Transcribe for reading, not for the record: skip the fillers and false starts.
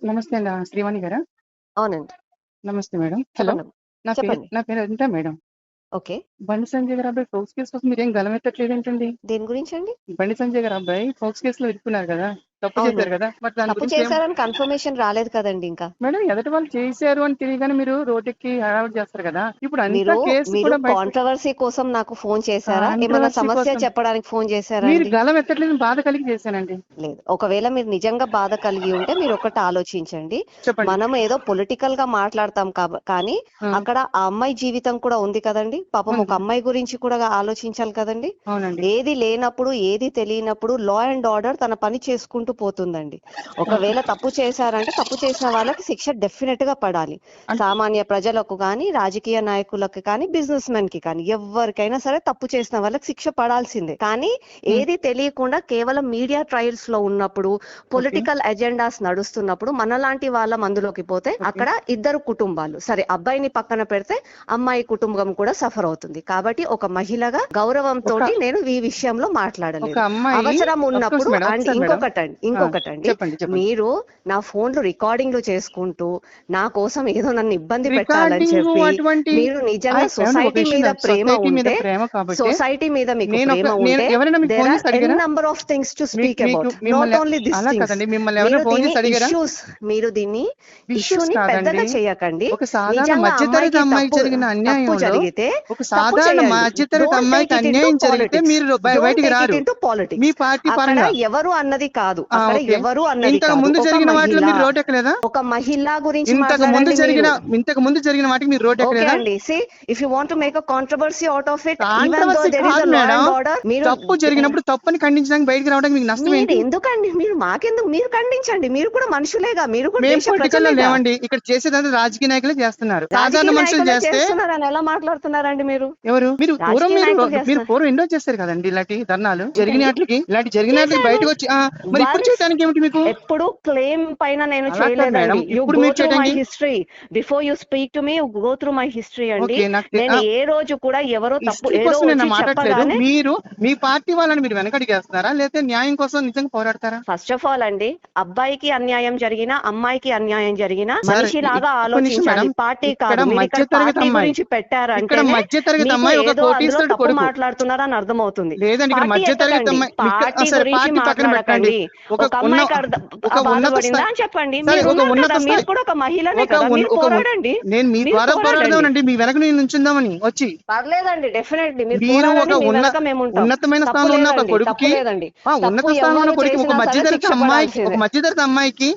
నమస్తే అండి. శ్రీవాణి గారా? అవునండి. నమస్తే మేడం. హలో! చెప్పండి. నా పేరు చెప్పండి. నా పేరు అనిత మేడం. ఓకే. బండి సంజయ్ గారి అబ్బాయి ఫోక్స్ కేసు కోసం మీరేం గలమెత్తట్లేదేంటండి? దేని గురించండి? బండి సంజయ్ గారి అబ్బాయి ఫోక్స్ కేసులో ఇరుక్కున్నారు కదా! తప్పు అవును. చేశారు కదా! మరి దాని తప్పు గురించి చేశారని కన్ఫర్మేషన్ రాలేదు కదండీ ఇంకా. మేడం ఎదుటి వాళ్ళు చేశారు అని తెలియగానే మీరు రోడ్డెక్కి హడావిడి చేస్తారు కదా! ఇప్పుడు మీరు కేసు మీరు కూడా బయటకొచ్చి కాంట్రోవర్సీ కోసం నాకు ఫోను చేశారా? ఏమన్నా కాంట్రవర్సీ సమస్య కోసం చెప్పడానికి ఫోను చేశారా మీరు అండి? గలమెత్తట్లేదని బాధ కలిగి చేశానండి. లేదు. ఒకవేళ మీరు నిజంగా బాధ కలిగి ఉంటే మీరొకటి ఆలోచించండి. చెప్పండి. మనం ఏదో పొలిటికల్‌గా మాట్లాడతాం కానీ ఆ! అక్కడ ఆ అమ్మాయి జీవితం కూడా ఉంది కదండీ! పాపం ఒక ఉంది. అమ్మాయి గురించి కూడా ఆలోచించాలి కదండీ! అవునండి. ఏది లేనప్పుడు, ఏది తెలియనప్పుడు లా అండ్ ఆర్డర్ తన పని చేసుకుంటూ పోతుందండి. ఒకవేళ తప్పు చేశారంటే తప్పు చేసిన వాళ్ళకి శిక్ష డెఫినెట్‌గా పడాలి. అన్ సామాన్య ప్రజలకు గాని, రాజకీయ నాయకులకు కానీ, బిజినెస్ మెన్‌కి కానీ ఎవ్వరికైనా సరే తప్పు చేసిన వాళ్ళకి శిక్ష పడాల్సిందే. కానీ హ్మ్. ఏది తెలియకుండా కేవలం మీడియా ట్రయల్స్ లో ఉన్నప్పుడు, ఓకే. పొలిటికల్ ఎజెండాస్ నడుస్తున్నప్పుడు మనలాంటి వాళ్ళం అందులోకి పోతే ఓకే. అక్కడ ఇద్దరు కుటుంబాలు, సరే అబ్బాయిని పక్కన పెడితే అమ్మాయి కుటుంబం కూడా సఫర్ అవుతుంది. కాబట్టి ఒక మహిళగా గౌరవంతో ఒక నేను ఈ విషయంలో ఒక మాట్లాడలేదు. అమ్మాయి అవసరం ఒక్క నిమిషం ఉన్నప్పుడు మేడం. అండ్ ఒకసారి మేడం. ఆ! ఇంకొకటండి చెప్పండి. మీరు నా ఫోన్లు రికార్డింగ్లు చేసుకుంటూ నా కోసం ఏదో నన్ను ఇబ్బంది పెట్టాలని రికార్డింగు చెప్పి అటువంటి మీరు నిజంగా ఏవండి ఒక సొసైటీ విషయం మీద ప్రేమ సొసైటీ మీద ఉంటే ప్రేమ కాబట్టి సొసైటీ మీద మీకు నేను ప్రేమ ఉంటే ఎవరైనా మీకు దేర్ ఫోన్ ఆర్ చేసి ఎన్ అడిగారా? Number of things to speak మీకు అబౌట్, నాట్ మిమ్మల్ని ఓన్లీ దిస్ అలా థింగ్స్. కాదండి. మిమ్మల్ని ఎవరైనా ఫోన్ చేసి అడిగారా? మీరు దీన్ని ఇష్యూస్ ఇష్యూని కాదండి. పెద్దగా చేయకండి. ఒక సాధారణ నిజంగా మధ్యతరగతి అమ్మాయికి అమ్మాయికి తప్పు జరిగిన తప్పు అన్యాయంలో జరిగితే ఒక తప్పు సాధారణ చేయండి. మధ్యతరగతి డోంట్ టేక్ అమ్మాయికి ఇట్ ఇంటూ అన్యాయం జరిగితే పాలిటిక్స్. మీరు డోంట్ బయటికి టేక్ ఇట్ రారు. Into mu politics. పార్టీ అక్కడ పరంగా. ఎవరు అన్నది కాదు. అక్కడ ఓకే. ఎవరు అన్నది ఇంతకు కాదు. ముందు ఒక జరిగిన వాటిలో మహిళ మీరు రోడ్డెక్కలేదా? ఒక మహిళ గురించి ఇంతకు ముందు మాట్లాడండి జరిగిన మీరు. ఇంతకు ముందు జరిగిన వాటికి మీరు ఓకే రోడ్డెక్కలేదా? అండి. See if you want to make a controversy out of it, even though controversy there is కాదు a law madam. And order, మీరు తప్పు జరిగినప్పుడు తప్పని ఖండించడానికి బయటికి రావడానికి మీకు నష్టం మీరు ఏంటి? ఎందుకండి, మీరు మాకెందుకు, మీరు ఖండించండి. మీరు కూడా మనుషులేగా, మీరు కూడా మేము దేశ పొలిటికల్ లో ప్రజలేగా. లేవండి. ఇక్కడ చేసేదంతా రాజకీయ నాయకులే చేస్తున్నారు. సాధారణ రాజకీయ మనుషులు నాయకులే చేస్తే చేస్తున్నారని ఎలా మాట్లాడుతున్నారండి మీరు? ఎవరు? మీరు రాజకీయ నాయకులు చేస్తున్నారు. పూర్వం ఎన్నో చేస్తారు కదండి ఇలాంటి ధర్నాలు. ఏంటండి? జరిగిన వాటికి చేశారు. బయటకు వచ్చి మరి ఇప్పుడు వన్స్ చేయడానికి ఏమిటి మీకు? ఎప్పుడు క్లెయిమ్ పైన నేను అలా కాదు మేడం. చేయలేదండి. యు ఇప్పుడు గో మీరు త్రూ మై చేయడానికి history. Before you speak to me, you go through my history అండి. ఓకే. నేను ఏ రోజు కూడా ఎవరో తప్పు హిస్టరీ ఏదో కోసం నేను వచ్చి మాట్లాడట్లేదు. చెప్పగానే, మీరు మీ పార్టీ వాళ్ళని మీరు వెనకడిగేస్తున్నారా? లేకపోతే న్యాయం కోసం నిజంగా పోరాడతారా? ఫస్ట్ ఆఫ్ ఆల్ అండి, అబ్బాయికి అన్యాయం జరిగినా, అమ్మాయికి అన్యాయం జరిగినా సార్ మనిషిలాగా ఒక్క నిమిషం ఆలోచించాలి. మేడం. పార్టీ ఇక్కడ కాదు. మీరు ఇక్కడ మధ్యతరగతి పార్టీ అమ్మాయి. గురించి ఇక్కడ పెట్టారంటేనే మధ్యతరగతి మీకు అమ్మాయి ఒక ఏదో అందులో కోటీశ్వరుడు తప్పు కొడుకు. మాట్లాడుతున్నారని అర్థమవుతుంది. లేదండి ఇక్కడ పార్టీ మధ్యతరగతి ఎత్తకండి. అమ్మాయి పార్టీ సరే గురించి పార్టీ పక్కన పెట్టండి. మాట్లాడకండి. ఒక ఒక ఉన్న అమ్మాయికి ఒక ఉన్నత బాధపడిందా స్థాయి అని చెప్పండి. సరే మీరు ఒక ఉన్నారు ఉన్నత కదా, మీరు స్థాయి కూడా ఒక మహిళనే ఒక కదా, ఉన్ మీరు ఒక ఉన్ పోరాడండి. నేను మీ మీరు ద్వారా పోరాడండి. పోరాడదామనండి. మీ వెనక నేను నించుందామని వచ్చి. పర్లేదండి, డెఫినెట్లీ మీరు మీరు ఒక పోరాడండి. మీ వెనక మేము ఉంటాం. ఉన్నతమైన తప్పు స్థానంలో ఉన్న ఒక లేదండి, తప్పు కొడుకుకి లేదండి. ఉన్నత తప్పు స్థానంలో ఉన్న ఎవరు కొడుకు చేసినా సరే శిక్ష ఒక పడాల్సిందే. మధ్యతరగతి అమ్మాయికి